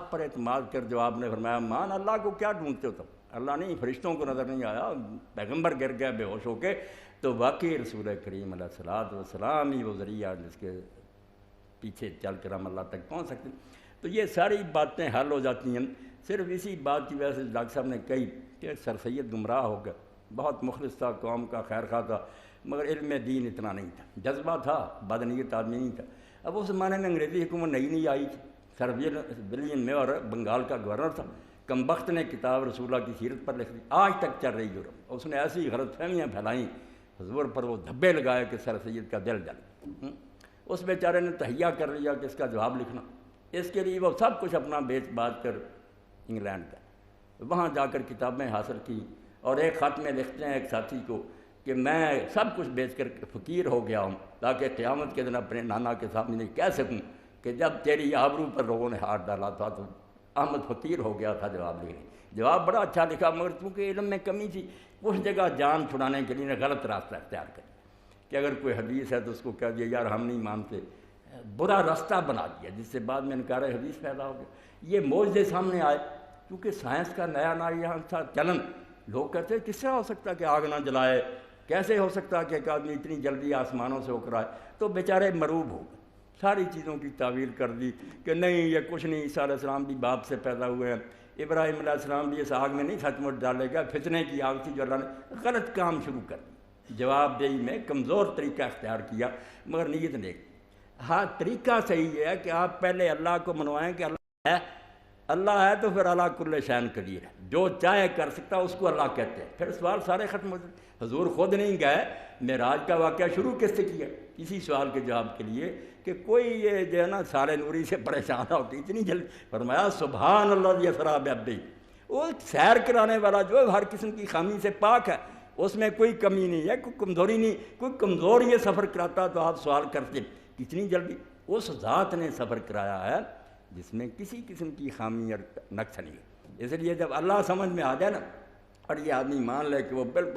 ذات پر اعتماد کر جو آپ نے فرمایا مان اللہ کو کیا ڈھونڈتے ہو تم، اللہ نہیں، فرشتوں کو نظر نہیں آیا، پیغمبر گر گیا بے ہوش ہو کے، تو واقعی رسول کریم علیہ الصلوۃ والسلام ہی وہ ذریعہ جس کے پیچھے چل کر ہم اللہ تک پہنچ سکتے ہیں۔ تو یہ ساری باتیں حل ہو جاتی ہیں صرف اسی بات کی وجہ سے ڈاکٹر صاحب نے کہی کہ سر سید گمراہ ہو گیا، بہت مخلص تھا، قوم کا خیر خواہ تھا، مگر علم دین اتنا نہیں تھا، جذبہ تھا، بدنیت آدمی نہیں تھا۔ اب اس زمانے میں انگریزی حکومت نئی نئی آئی تھی، سر ولیم میور بنگال کا گورنر تھا، کمبخت نے کتاب رسول اللہ کی سیرت پر لکھ دی، آج تک چل رہی جرم، اس نے ایسی غلط فہمیاں پھیلائیں حضور پر، وہ دھبے لگائے کہ سر سید کا دل جل، اس بیچارے نے تہیہ کر لیا کہ اس کا جواب لکھنا، اس کے لیے وہ سب کچھ اپنا بیچ باچ کر انگلینڈ گئے، وہاں جا کر کتابیں حاصل کی، اور ایک خط میں لکھتے ہیں ایک ساتھی کو کہ میں سب کچھ بیچ کر فقیر ہو گیا ہوں تاکہ قیامت کے دن اپنے نانا کے سامنے کہہ سکوں کہ جب تیری آبرو پر لوگوں نے ہاتھ ڈالا تھا تو احمد فقیر ہو گیا تھا جواب لکھنے۔ جواب بڑا اچھا لکھا، مگر چونکہ علم میں کمی تھی اس جگہ جان چھڑانے کے لیے غلط راستہ اختیار کر کہ اگر کوئی حدیث ہے تو اس کو کہہ دیا یار ہم نہیں مانتے، برا راستہ بنا دیا، جس سے بعد میں انکار حدیث پیدا ہو گیا۔ یہ معجزے سامنے آئے کیونکہ سائنس کا نیا یہاں تھا چلن، لوگ کہتے ہیں کس طرح ہو سکتا کہ آگ نہ جلائے، کیسے ہو سکتا کہ ایک آدمی اتنی جلدی آسمانوں سے ہو کر آئے، تو بیچارے مروب ہو گئے، ساری چیزوں کی تعویل کر دی کہ نہیں یہ کچھ نہیں، عیسیٰ علیہ السلام بھی باپ سے پیدا ہوئے ہیں، ابراہیم علیہ السلام بھی اس آگ میں نہیں سچ مچ ڈالے گا، فتنے کی آگ تھی جو اللہ نے، غلط کام شروع کر دی، جواب دہی میں کمزور طریقہ اختیار کیا، مگر نیت نیک۔ ہاں طریقہ صحیح ہے کہ آپ پہلے اللہ کو منوائیں کہ اللہ ہے تو پھر اللہ کل شین قدیر ہے، جو چاہے کر سکتا اس کو اللہ کہتے ہیں، پھر سوال سارے ختم ہو جاتے۔ حضور خود نہیں گئے، معراج کا واقعہ شروع کس سے کیا؟ اسی سوال کے جواب کے لیے کہ کوئی یہ جو ہے نا سارے نوری سے پریشان ہوتی اتنی جلدی، فرمایا سبحان اللہ اسریٰ بعبدہ، وہ سیر کرانے والا جو ہر قسم کی خامی سے پاک ہے، اس میں کوئی کمی نہیں ہے، کوئی کمزوری نہیں، کوئی کمزور یہ سفر کراتا تو آپ سوال کرتے کتنی جلدی، اس ذات نے سفر کرایا ہے جس میں کسی قسم کی خامی اور نقص نہیں ہے۔ اس لیے جب اللہ سمجھ میں آ جائے نا اور یہ آدمی مان لے کہ وہ بالکل